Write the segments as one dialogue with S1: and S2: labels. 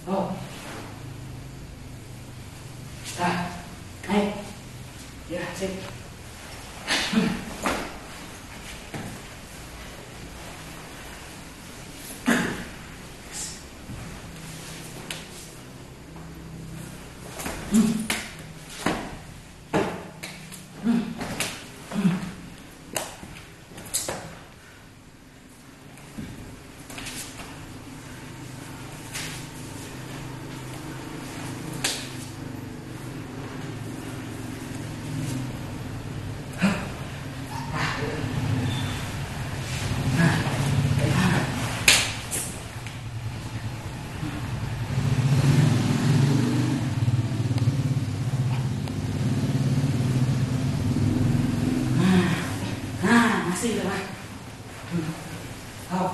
S1: Oh. Nah, naik. Ya, sip. Masih lah. Oh.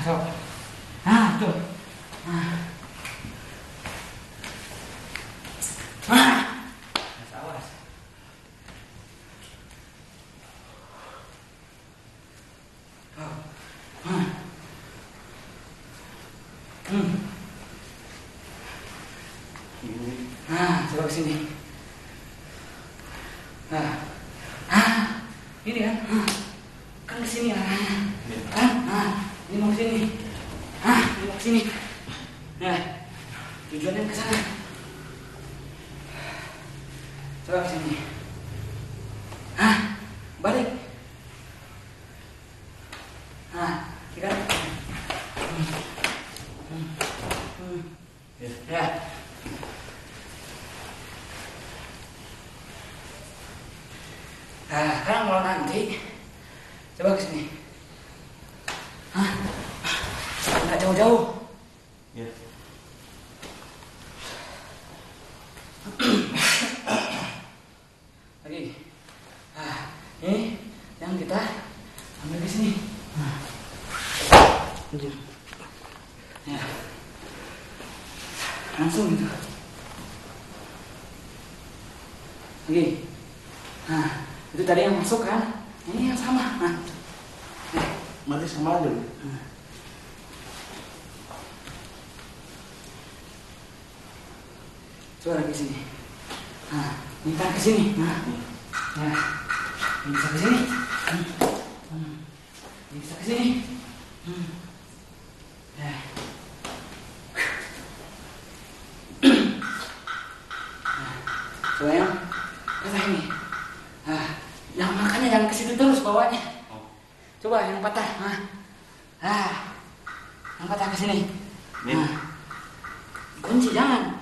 S1: Sok. Tuh. Awas. Coba kesini. Ini kan? Kan kesini arahnya. Kan? Ini mau kesini. Ini mau kesini. Nah, tujuannya ke sana. Coba kesini. Balik. Kan? Ya. Sekarang kalau nanti coba kesini. Nggak jauh-jauh.
S2: Ya.
S1: Lagi. Ini yang kita ambil di sini. Ya. Langsung gitu. Lagi. Itu tadi yang masuk kan? Ini yang sama.
S2: Mati sama aja.
S1: Coba lagi sini. Ini kan ke sini. Ya. Ini bisa ke sini. Ini bisa ke sini. Ya. Coba yang patah ini. Yang makanya jangan ke situ terus bawanya. Coba yang patah. Yang patah ke sini. Kunci jangan.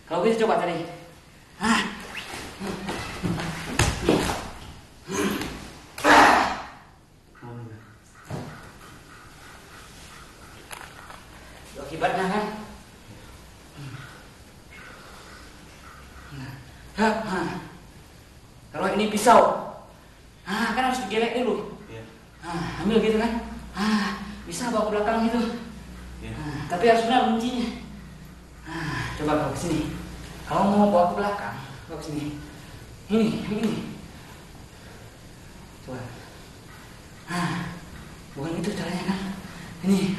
S1: Kalau gitu coba tadi. Akibatnya kan. Kalau ini pisau, kan harus digelek dulu. Ambil gitu kan. Bisa bawa ke belakang gitu. Tapi harus benar kuncinya. Coba bawa ke sini. Kalau mau bawa ke belakang, bawa ke sini. Ini. Coba. Bukan itu caranya kan. Ini.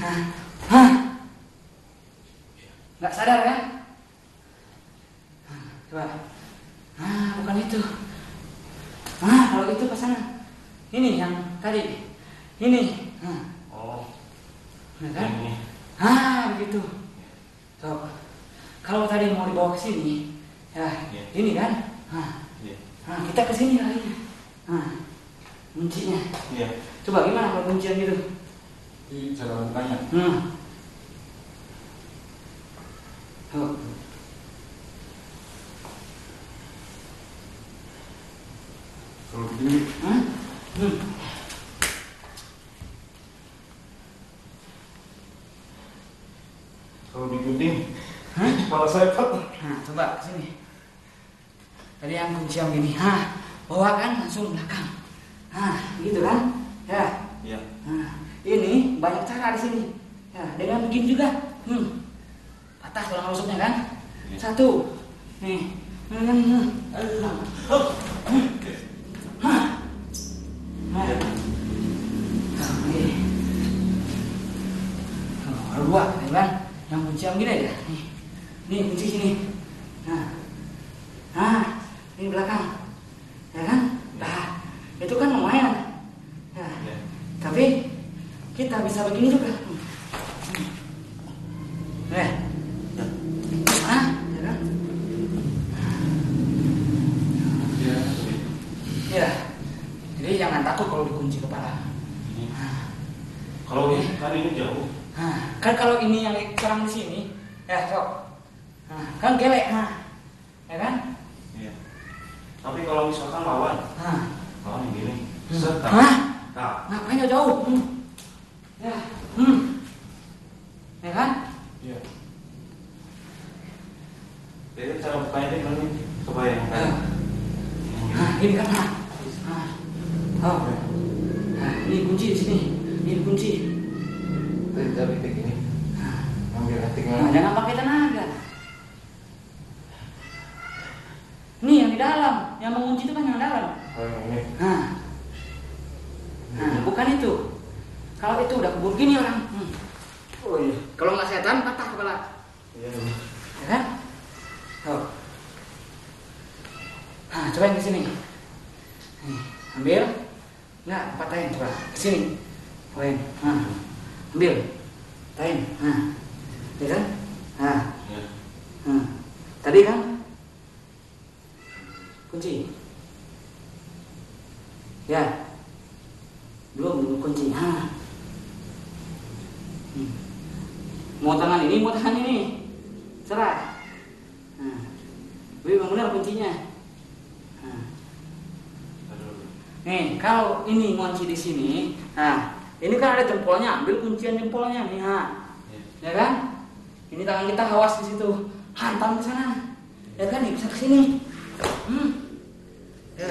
S1: Nggak sadar kan? Coba. Bukan itu. Kalau itu pasangan. Ini yang tadi. Ini. Nah, kan? Begitu. So, kalau tadi mau dibawa ke sini, ini kan? Kita ke sini larinya. Kuncinya. Coba gimana kalau kuncian gitu?
S2: Di cara bukanya. Kalau begini. Kalau digunting, kepala saya patah.
S1: Coba sini. Tadi yang kunci yang gini. Bawa kan langsung belakang. Gitu kan? Ya. Ini banyak cara di sini. Ya, dengan begini juga. Patah tulang rusuknya kan? Satu. Nih, Dua, kan? Yang kunci yang gini aja. Nih kunci sini. Ini belakang, ya kan? Nah, itu kan lumayan. Nah, tapi kita bisa begini juga. Ya kan? Ya. Jadi jangan takut kalau dikunci kepala.
S2: Kalau ini kan ini jauh.
S1: Kan kalau ini yang serang di sini, ya sok. Kan gelek, ya kan?
S2: Iya. Tapi kalau misalkan lawan yang gini,
S1: ngapain jauh? Ya, ya kan?
S2: Iya. Jadi cara bukanya itu gimana nih? Coba yang
S1: Ini kan, ini kunci di sini, ini kunci.
S2: Tapi kayak gini. Ambil tinggal.
S1: Jangan pakai tenaga. Nih yang di dalam, yang mengunci itu kan yang dalam.
S2: Ini.
S1: Bukan itu. Kalau itu udah kebur gini orang. Oh iya. Kalau nggak setan patah kepala.
S2: Iya.
S1: Ya kan? Coba yang ke sini. Ambil. Nggak, patahin coba. Ke sini. Patahin. Ambil. Patahin. Ya kan?
S2: Iya.
S1: Tadi kan? Kunci. Ya. Belum kunci. Mau tangan ini. Serah. Memang benar kuncinya. Nih, kalau ini kunci di sini, ini kan ada jempolnya, ambil kuncian jempolnya nih, ya kan? Ini tangan kita awas di situ, hantam ke sana, ya kan? Nih bisa ke sini. Ya.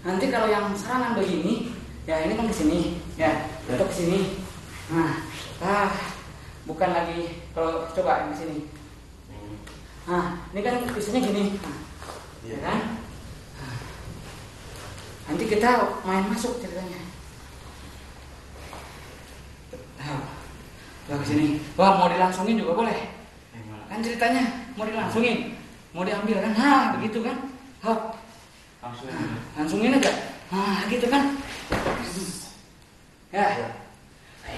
S1: Nanti kalau yang serangan begini, ya ini kan ke sini, ya, untuk ke sini. Bukan lagi kalau coba yang ke sini. Ini kan biasanya gini, ya kan? Nanti kita main masuk ceritanya. Coba ke sini. Wah, mau dilangsungin juga boleh. Kan ceritanya mau dilangsungin, mau diambil kan? Begitu kan? Langsungin aja. Gitu kan? Ya.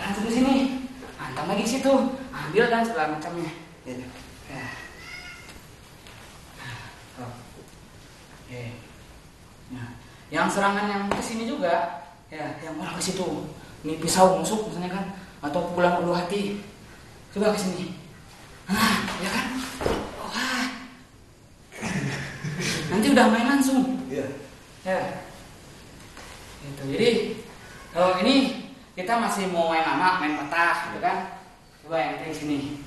S1: Langsung ke sini. Hantam lagi ke situ. Ambil dan segala macamnya. Ya. Nah, yang serangan yang ke sini juga, ya, yang orang ke situ. Ini pisau musuk misalnya kan, atau pukulan ulu hati. Coba ke sini. Ya kan? Nanti udah main langsung.
S2: Iya.
S1: Ya. Gitu. Jadi kalau ini kita masih mau main lama, main patah, gitu kan? Coba yang ke sini.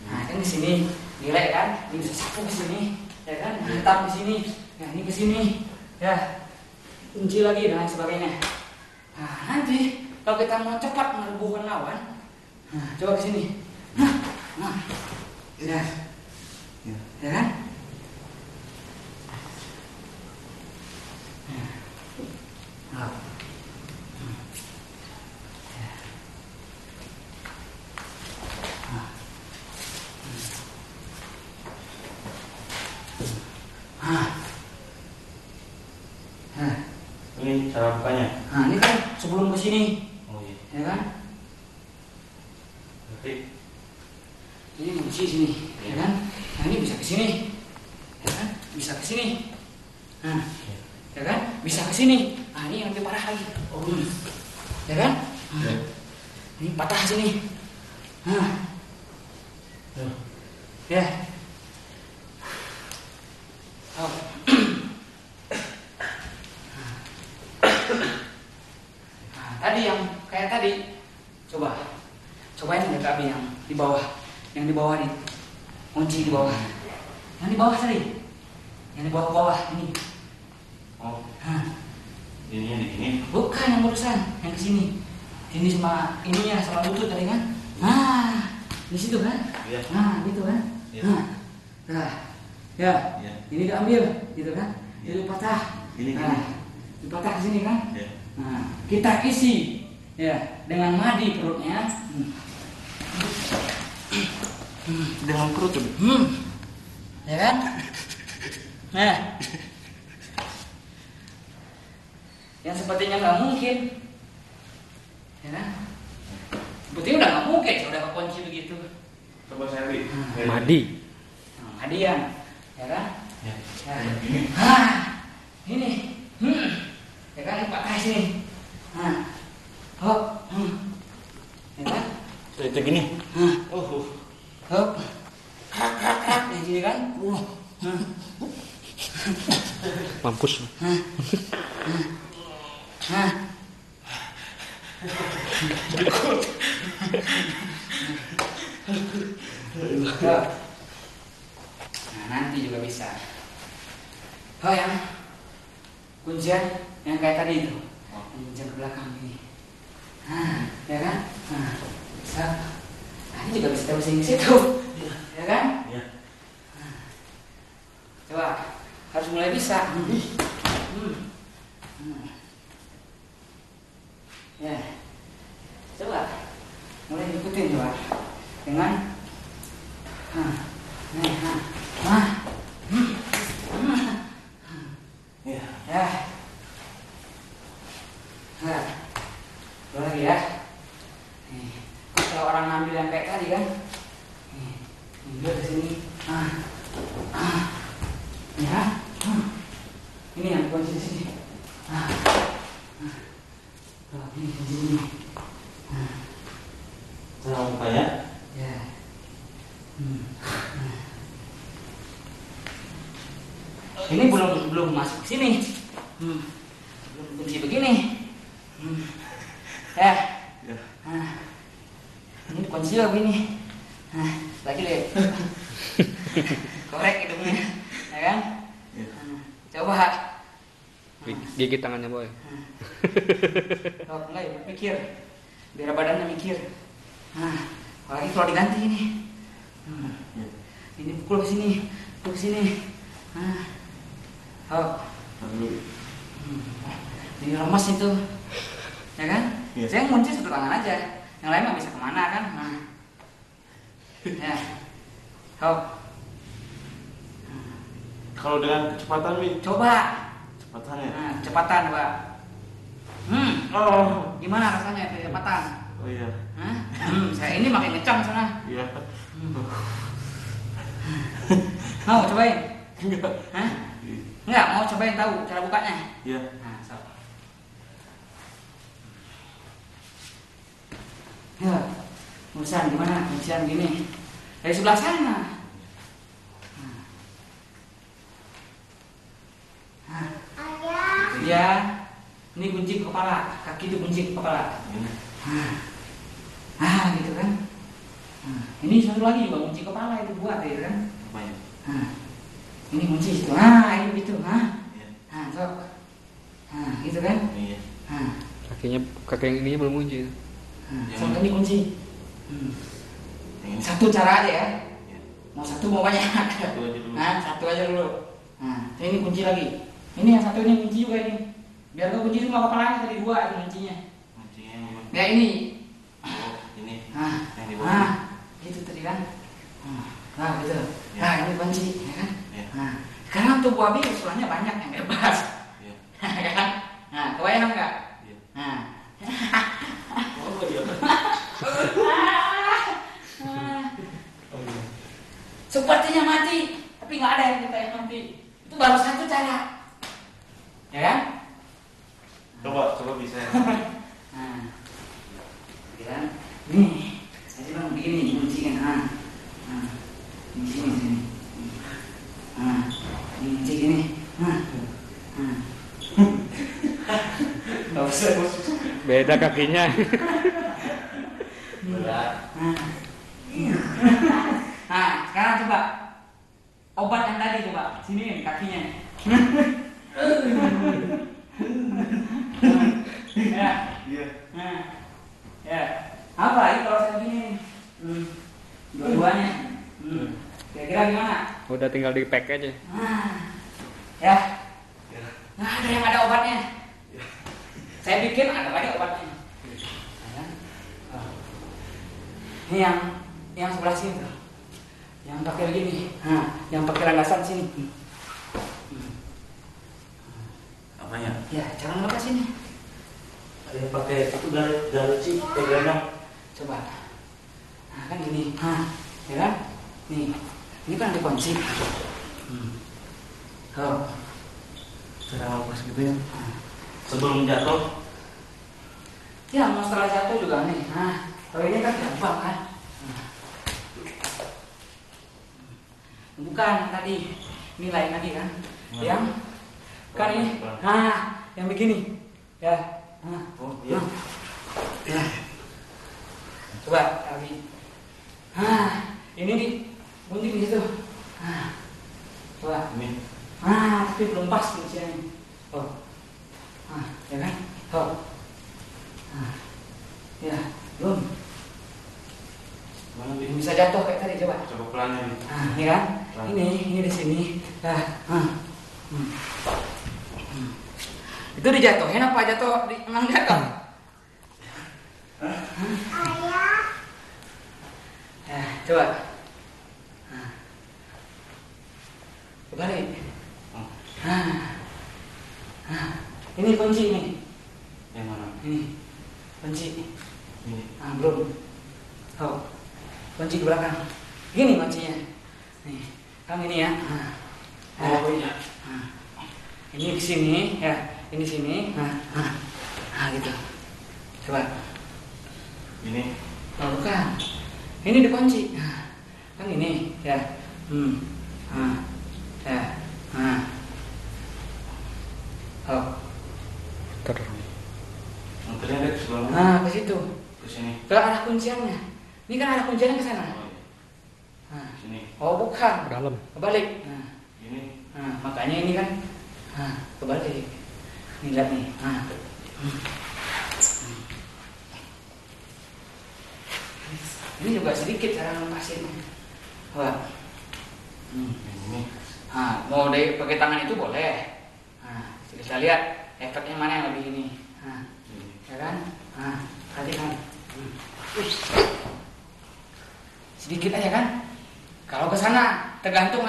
S1: Kan ke sini, gila kan? Ini bisa sapu ke sini, ya kan? Hantam ke sini. Ya, ini ke sini. Ya. Kunci lagi dan lain sebagainya. Nanti kalau kita mau cepat merebuhkan lawan, coba ke sini. Ya. Ya kan?
S2: Ini cara bukanya.
S1: Ini kan sebelum ke sini.
S2: Oh iya.
S1: Ya kan?
S2: Berarti
S1: ini kunci sini, ya kan? Ini bisa ke sini. Ya kan? Bisa ke sini. Ya kan? Bisa ke sini. Ini yang lebih parah lagi. Ya kan? Ini patah sini. Ya. Tadi yang kayak tadi, cobain dekat yang di bawah, nih, kunci di bawah, yang di bawah tadi, yang di bawah ini.
S2: Ini yang di sini.
S1: Bukan yang barusan, yang kesini. Ini sama ininya sama lutut tadi kan? di situ kan?
S2: Iya.
S1: Nah, gitu kan?
S2: Iya.
S1: Nah, ya,
S2: Iya.
S1: ini diambil, gitu kan? Jadi patah.
S2: Ini
S1: nah, dipatah ke sini kan?
S2: Iya.
S1: Nah, kita isi, ya, dengan madi perutnya.
S2: Dengan perut tuh.
S1: Ya kan? Nah, yang sepertinya nggak mungkin, ya kan? Sepertinya udah nggak mungkin, udah kekunci begitu.
S2: Coba saya lihat.
S3: Madi.
S1: Hadiah, ya kan?
S2: Ya.
S1: Ya. Ini, ya kan? Pakai sini. Hop, ya kan?
S2: Itu gini.
S1: Hop, yang sini kan?
S3: Mampus.
S1: Nah, nanti juga bisa. Oh yang kuncian yang kayak tadi itu, kuncian ke belakang ini. Ya kan? Bisa. Ini juga bisa terusin ke situ, ya kan?
S2: Ya.
S1: Coba, harus mulai bisa. Ya, coba, mulai ikutin coba dengan.
S2: Ya.
S1: Ya. Dua lagi ya. Kalau orang ngambil yang kayak tadi kan, ambil ke sini. Ya. Ini yang kunci di sini. Ini kunci ini.
S2: Cara bukanya?
S1: Ya. Ini belum masuk ke sini. Belum kunci begini. Ya.
S2: Ya.
S1: Ini kunci begini. Lagi lihat. Korek hidungnya, ya kan?
S2: Ya.
S1: Coba.
S3: Gigit tangannya boy.
S1: Kalau enggak ya mikir, biar badannya mikir. Apalagi kalau diganti ini.
S2: Ya.
S1: Ini pukul ke sini, pukul ke sini.
S2: Lalu.
S1: Ini lemas itu, ya kan?
S2: Ya.
S1: Saya ngunci satu tangan aja, yang lain nggak bisa kemana kan? Ya,
S2: Kalau dengan kecepatan Mi,
S1: coba.
S2: kecepatannya.
S1: Kecepatan, Pak.
S2: Oh.
S1: Gimana rasanya kecepatan?
S2: Oh iya.
S1: Saya ini makin ngecam sana.
S2: Iya.
S1: Mau cobain?
S2: Enggak.
S1: Enggak, mau cobain tahu cara bukanya?
S2: Iya.
S1: So. Ya, urusan gimana? Kuncian gini. Dari sebelah sana. Ya, ini kunci ke kepala, kaki itu kunci ke kepala. Gitu kan? Ini satu lagi juga kunci kepala itu buat ya kan? Ini kunci itu. Ini gitu. Sok. Gitu kan?
S2: Iya.
S3: Kaki yang ininya belum kunci.
S1: Sok ini kunci. Satu cara aja ya. Mau satu mau banyak.
S2: Satu aja dulu.
S1: Satu aja dulu. Ini kunci lagi. Ini yang satu ini kunci juga ini. Biar gak kunci cuma kepalanya tadi dua itu kuncinya.
S2: Kuncinya yang mana?
S1: Ya ini.
S2: Ini. Yang di
S1: Nah,
S2: bawah.
S1: gitu tadi kan. Gitu.
S2: Ya.
S1: Ini kunci, ya kan?
S2: Ya.
S1: Sekarang tuh buah bir usulannya banyak yang bebas.
S2: Ya.
S1: Kan? Kebayang nggak?
S2: Ya.
S1: Oh, iya. Sepertinya mati, tapi nggak ada yang kita yang mati. Itu baru satu cara, ya kan?
S2: Coba bisa ya.
S1: Ya, nih, saya bilang begini, kuncinya. Di sini. Ini kunci gini. Nggak usah.
S3: Beda kakinya.
S2: Berat.
S1: Sekarang coba obat yang tadi coba sini kakinya. Ya.
S2: Iya.
S1: Ya. Apa lagi kalau saya gini? Keduanya. Kira-kira gimana?
S3: Udah tinggal di pack aja.
S1: Ya. Nah, ada yang ada obatnya. Saya bikin ada lagi obatnya. Ini yang sebelah sini tuh. Yang pakai begini. Yang pakai landasan sini.
S2: Apanya?
S1: Ya, jangan lepas sini.
S2: Ada yang pakai itu galuci, pegangan.
S1: Coba. Nah, kan gini. Ya kan? Nih. Ini kan ada kunci.
S2: Cara lepas gitu ya. Sebelum jatuh.
S1: Ya, mau setelah jatuh juga nih. Kalau ini kan gampang kan. Bukan tadi. Ini lain lagi kan. Yang kan ini. Yang begini. Ya.
S2: Oh iya.
S1: Ya. Coba lagi. Ini di gunting di situ. Coba.
S2: Ini.
S1: Tapi belum pas kuncinya. Ya kan? Ya, belum.
S2: Mana
S1: Belum bisa jatuh kayak tadi, coba.
S2: Coba pelan ini.
S1: Ini kan? Ini di sini. Itu dijatuhin apa jatuh? Emang jatuh? Coba. Balik. Ini kunci ini.
S2: Yang mana?
S1: Ini kunci.
S2: Ini.
S1: Belum. Kunci ke belakang. Gini kuncinya. Nih, kan ini ya.
S2: Oh iya.
S1: Ini di sini ya. Ini sini. Gitu. Coba.
S2: Ini.
S1: Bukan. Ini dikunci. Kan ini ya. Ya.
S2: Motornya ada ke sebelah.
S1: Ke situ.
S2: Ke sini.
S1: Ke arah kunciannya. Ini kan arah kunciannya ke sana.
S2: Sini.
S1: Oh, bukan.
S3: Dalam.
S1: Kebalik.
S2: Ini.
S1: Makanya ini kan kebalik. Nih lihat nih. Ini juga sedikit cara lepasin. Wah.
S2: Ini.
S1: Mau pakai tangan itu boleh. Kita lihat efeknya mana yang lebih ini. Ya kan? Perhatikan. Sedikit aja kan? Kalau ke sana tergantung